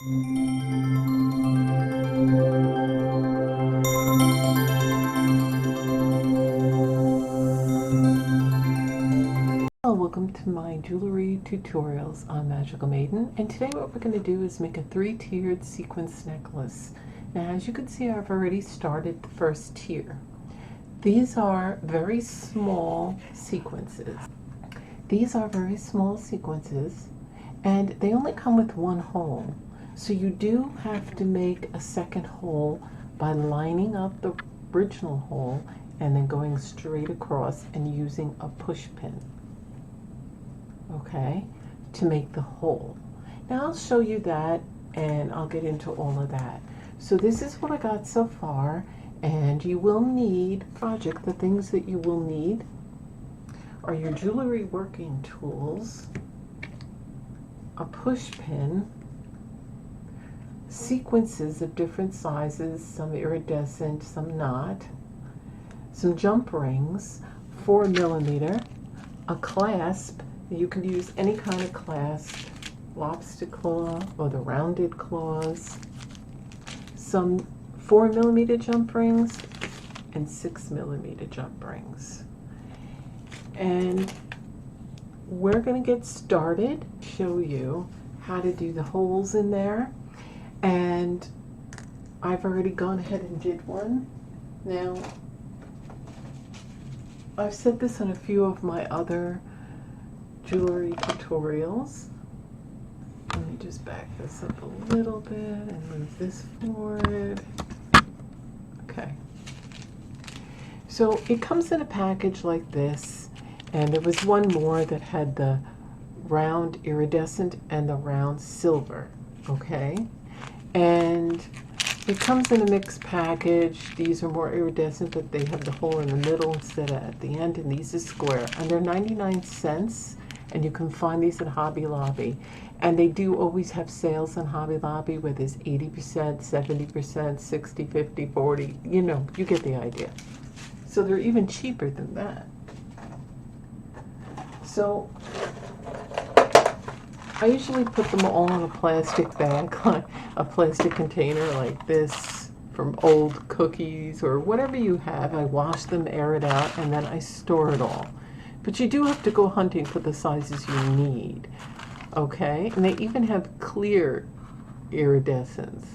Hello, welcome to my jewelry tutorials on Magical Maiden, and today what we're going to do is make a 3-tiered sequence necklace. Now, as you can see, I've already started the first tier. These are very small sequences. And they only come with one hole. So you do have to make a second hole by lining up the original hole and then going straight across and using a push pin, okay, to make the hole. Now I'll show you that and I'll get into all of that. So this is what I got so far, and you will need the things that you will need are your jewelry working tools, a push pin, sequences of different sizes, some iridescent, some not, some jump rings, 4mm, a clasp. You can use any kind of clasp, lobster claw or the rounded claws, some 4mm jump rings and 6mm jump rings. And we're going to get started, show you how to do the holes in there. And I've already gone ahead and did one. Now, I've said this on a few of my other jewelry tutorials. Let me just back this up a little bit and move this forward. Okay. So it comes in a package like this, and there was one more that had the round iridescent and the round silver, okay? And it comes in a mixed package. These are more iridescent, but they have the hole in the middle instead of at the end, and these are square. And they're 99 cents, and you can find these at Hobby Lobby. And they do always have sales on Hobby Lobby where there's 80%, 70%, 60, 50, 40, you know, you get the idea. So they're even cheaper than that. So I usually put them all in a plastic bag, a plastic container like this from old cookies or whatever you have. I wash them, air it out, and then I store it all. But you do have to go hunting for the sizes you need, okay? And they even have clear iridescence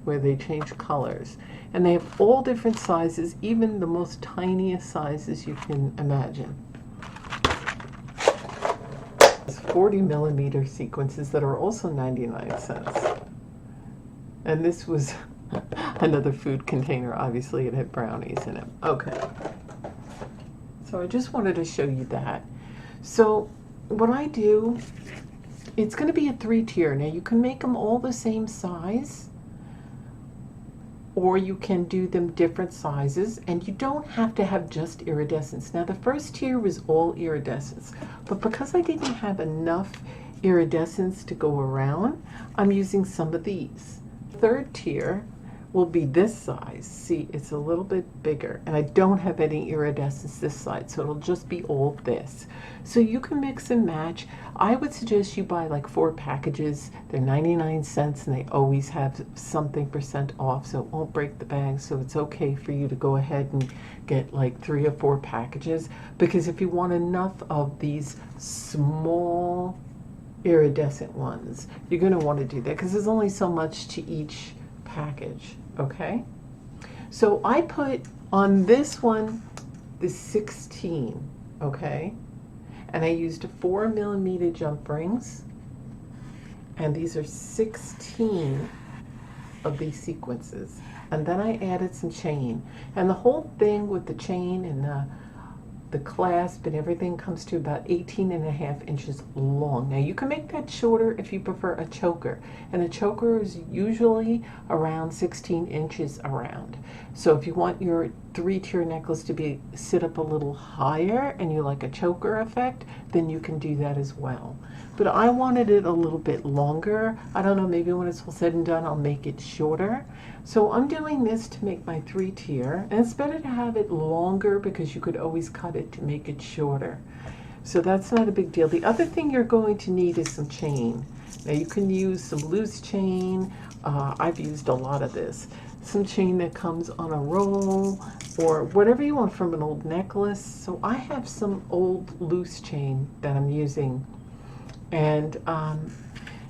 where they change colors. And they have all different sizes, even the most tiniest sizes you can imagine. 40mm sequences that are also 99 cents. And this was another food container. Obviously, it had brownies in it. Okay. So I just wanted to show you that. So what I do, it's going to be a 3-tier. Now you can make them all the same size, or you can do them different sizes, and you don't have to have just iridescence. Now the first tier was all iridescence, but because I didn't have enough iridescence to go around, I'm using some of these. Third tier will be this size. See, it's a little bit bigger, and I don't have any iridescence this side, so it'll just be all this. So you can mix and match. I would suggest you buy like 4 packages. They're 99 cents, and they always have something % off, so it won't break the bank. So it's okay for you to go ahead and get like 3 or 4 packages, because if you want enough of these small iridescent ones, you're going to want to do that, because there's only so much to each package. Okay, so I put on this one the 16, okay, and I used 4mm jump rings, and these are 16 of these sequences, and then I added some chain, and the whole thing with the chain and the clasp and everything comes to about 18.5 inches long. Now you can make that shorter if you prefer a choker, and a choker is usually around 16 inches around. So if you want your 3-tier necklace to sit up a little higher and you like a choker effect, then you can do that as well. But I wanted it a little bit longer. I don't know, maybe when it's all said and done I'll make it shorter. So I'm doing this to make my 3-tier, and it's better to have it longer because you could always cut it to make it shorter. So that's not a big deal. The other thing you're going to need is some chain. Now you can use some loose chain. I've used a lot of this. Some chain that comes on a roll or whatever you want from an old necklace. So I have some old loose chain that I'm using. And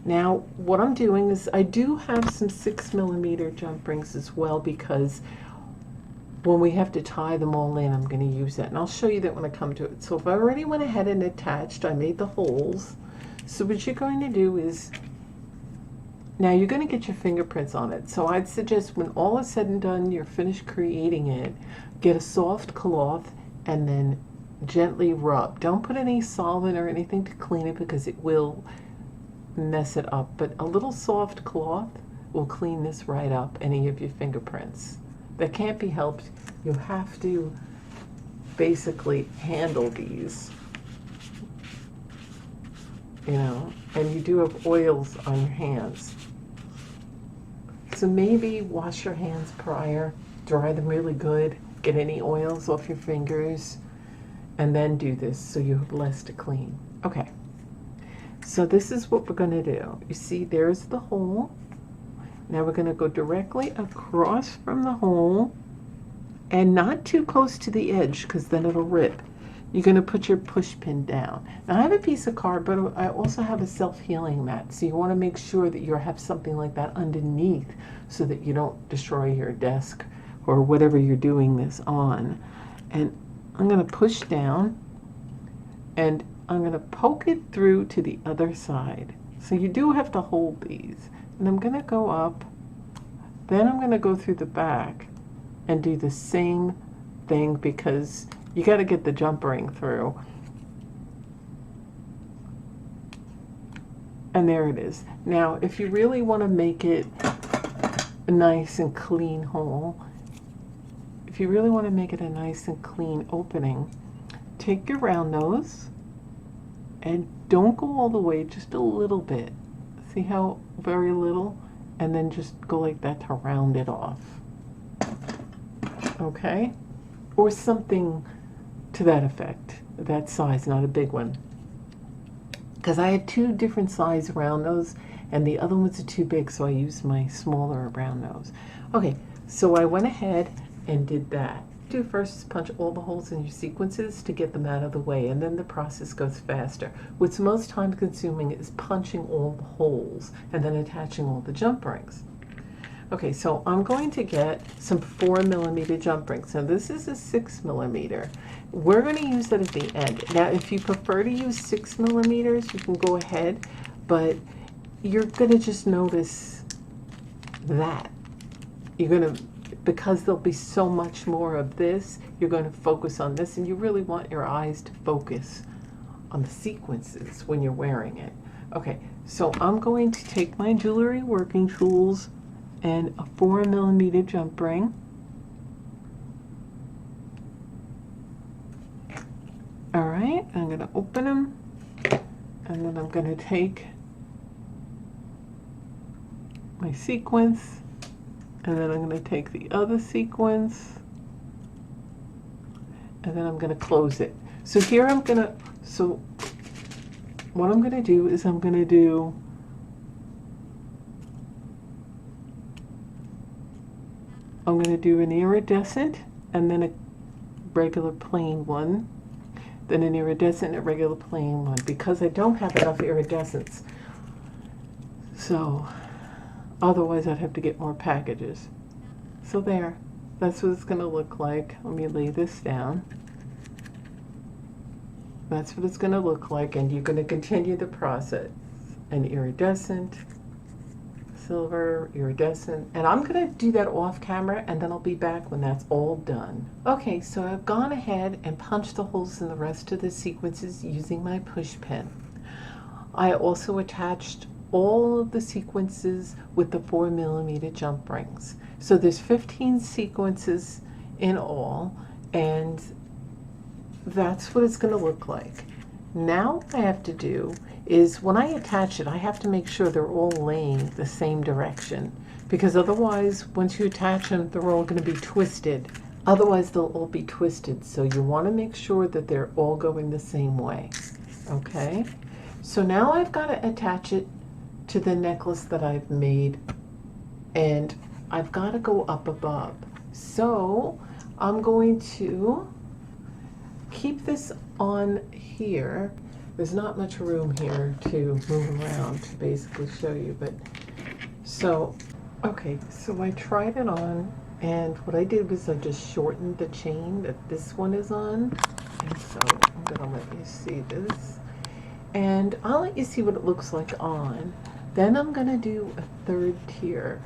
now what I'm doing is I do have some 6mm jump rings as well, because when we have to tie them all in, I'm going to use that. And I'll show you that when I come to it. So if I already went ahead and attached, I made the holes. So what you're going to do is, now you're going to get your fingerprints on it. So I'd suggest when all is said and done, you're finished creating it, get a soft cloth and then gently rub. Don't put any solvent or anything to clean it because it will mess it up. But a little soft cloth will clean this right up, any of your fingerprints. That can't be helped. You have to basically handle these, you know, and you do have oils on your hands. So maybe wash your hands prior, dry them really good, get any oils off your fingers, and then do this so you have less to clean. Okay, so this is what we're gonna do. You see, there's the hole. Now we're going to go directly across from the hole and not too close to the edge because then it'll rip. You're going to put your push pin down. Now I have a piece of cardboard, but I also have a self-healing mat. So you want to make sure that you have something like that underneath so that you don't destroy your desk or whatever you're doing this on. And I'm going to push down and I'm going to poke it through to the other side. So you do have to hold these. And I'm going to go up, then I'm going to go through the back and do the same thing because you got to get the jump ring through. And there it is. Now, if you really want to make it a nice and clean hole, if you really want to make it a nice and clean opening, take your round nose and don't go all the way, just a little bit. See how very little? And then just go like that to round it off. Okay? Or something to that effect, that size, not a big one. Because I had two different size round nose and the other ones are too big, so I used my smaller round nose. Okay, so I went ahead and did that. Do first is punch all the holes in your sequences to get them out of the way, and then the process goes faster. What's most time consuming is punching all the holes and then attaching all the jump rings. Okay, so I'm going to get some 4mm jump rings. Now this is a 6mm. We're going to use that at the end. Now if you prefer to use 6mm, you can go ahead, but you're going to just notice that. You're going to, because there'll be so much more of this, you're going to focus on this, and you really want your eyes to focus on the sequences when you're wearing it. Okay, so I'm going to take my jewelry working tools and a 4mm jump ring. All right, I'm going to open them, and then I'm going to take my sequence, and then I'm going to take the other sequence, and then I'm going to close it. So here I'm going to, so what I'm going to do is I'm going to do an iridescent and then a regular plain one, then an iridescent and a regular plain one, because I don't have enough iridescents. So otherwise I'd have to get more packages. So there, that's what it's going to look like. Let me lay this down. That's what it's going to look like, and you're going to continue the process. An iridescent, silver, iridescent, and I'm going to do that off camera, and then I'll be back when that's all done. Okay, so I've gone ahead and punched the holes in the rest of the sequences using my push pin. I also attached all of the sequences with the 4mm jump rings. So there's 15 sequences in all, and that's what it's going to look like. Now what I have to do is when I attach it, I have to make sure they're all laying the same direction, because otherwise once you attach them, they're all going to be twisted Otherwise they'll all be twisted. So you want to make sure that they're all going the same way. Okay, so now I've got to attach it to the necklace that I've made, and I've got to go up above. So I'm going to keep this on here. There's not much room here to move around to basically show you, but so, okay, so I tried it on, and what I did was I just shortened the chain that this one is on, and so I'm gonna let you see this, and I'll let you see what it looks like on. Then I'm gonna do a third tier,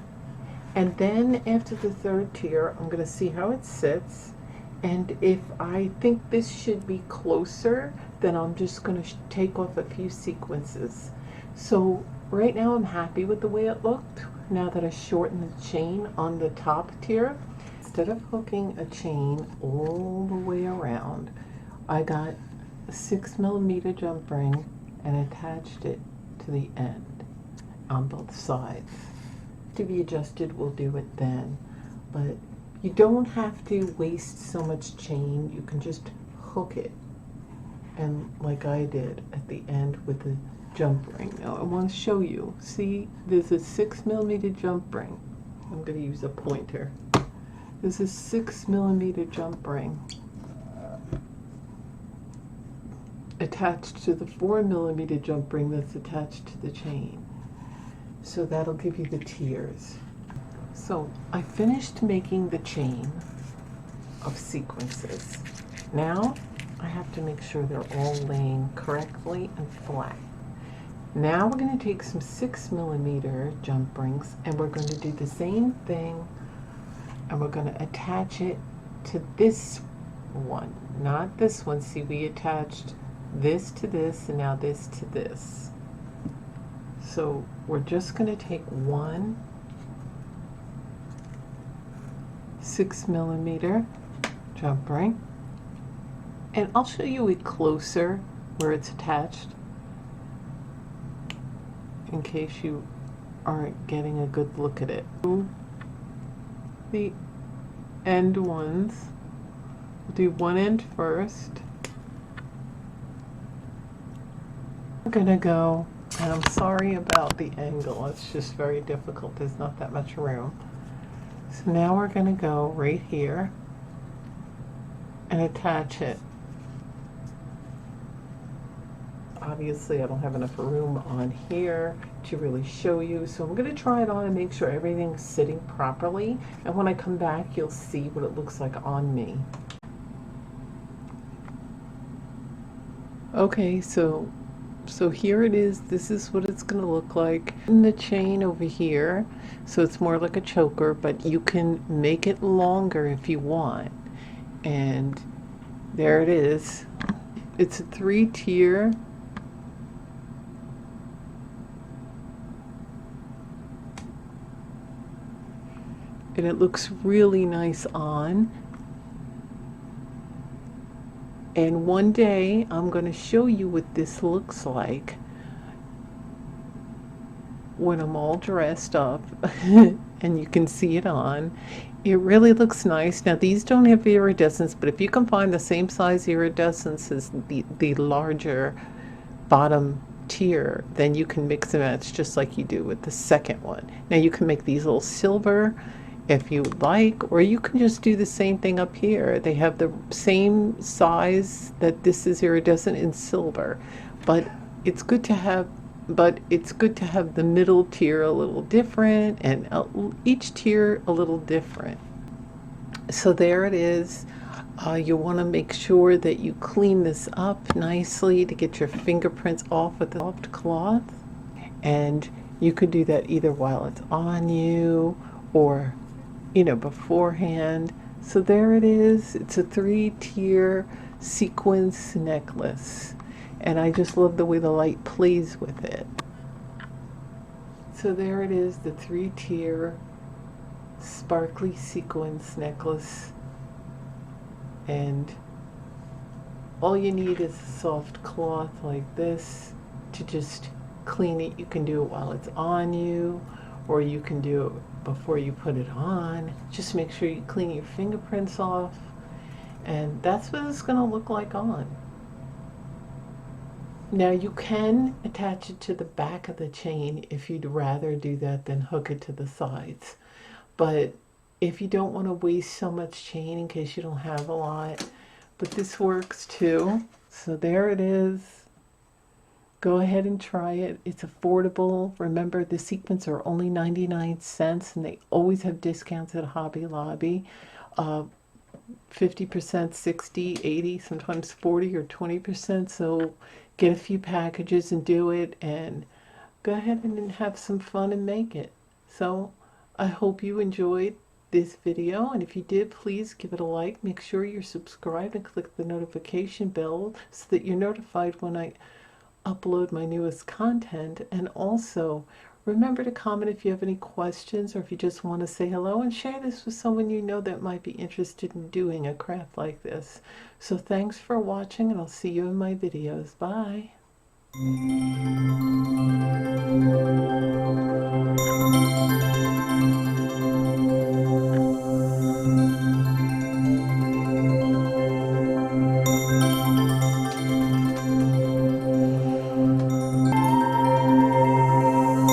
and then after the third tier I'm gonna see how it sits, and if I think this should be closer, then I'm just gonna take off a few sequences. So right now I'm happy with the way it looked. Now that I shortened the chain on the top tier, instead of hooking a chain all the way around, I got a 6mm jump ring and attached it to the end on both sides. To be adjusted, we'll do it then, but you don't have to waste so much chain. You can just hook it, and like I did at the end with the jump ring. Now I want to show you. See, there's a 6mm jump ring. I'm going to use a pointer. There's a 6mm jump ring attached to the 4mm jump ring that's attached to the chain. So that'll give you the tiers. So I finished making the chain of sequences. Now I have to make sure they're all laying correctly and flat. Now we're going to take some 6mm jump rings, and we're going to do the same thing, and we're going to attach it to this one, not this one. See, we attached this to this and now this to this. So we're just going to take one 6mm jump ring, and I'll show you it closer where it's attached in case you aren't getting a good look at it. The end ones, do one end first. We're gonna go, and I'm sorry about the angle, it's just very difficult, there's not that much room. So now we're gonna go right here and attach it. Obviously I don't have enough room on here to really show you, so I'm going to try it on and make sure everything's sitting properly, and when I come back you'll see what it looks like on me. Okay, so here it is. This is what it's going to look like. In the chain over here, so it's more like a choker, but you can make it longer if you want, and there it is. It's a 3-tier. And it looks really nice on. And one day I'm going to show you what this looks like when I'm all dressed up and you can see it on. It really looks nice. Now these don't have iridescence, but if you can find the same size iridescence as the larger bottom tier, then you can mix and match just like you do with the second one. Now you can make these little silver if you like, or you can just do the same thing up here. They have the same size that this is iridescent in silver, but it's good to have the middle tier a little different, and each tier a little different. So there it is. You want to make sure that you clean this up nicely to get your fingerprints off with the soft cloth, and you could do that either while it's on you or beforehand. So there it is. It's a 3-tier sequence necklace, and I just love the way the light plays with it. So there it is, the 3-tier sparkly sequence necklace, and all you need is a soft cloth like this to just clean it. You can do it while it's on you, or you can do it before you put it on. Just make sure you clean your fingerprints off, and that's what it's going to look like on. Now you can attach it to the back of the chain if you'd rather do that than hook it to the sides. But if you don't want to waste so much chain in case you don't have a lot, but this works too. So there it is. Go ahead and try it. It's affordable. Remember, the sequins are only 99 cents, and they always have discounts at Hobby Lobby. 50%, 60, 80, sometimes 40 or 20%. So get a few packages and do it, and go ahead and have some fun and make it. So I hope you enjoyed this video, and if you did, please give it a like. Make sure you're subscribed and click the notification bell so that you're notified when I upload my newest content. And also remember to comment if you have any questions, or if you just want to say hello, and share this with someone you know that might be interested in doing a craft like this. So thanks for watching, and I'll see you in my videos. Bye.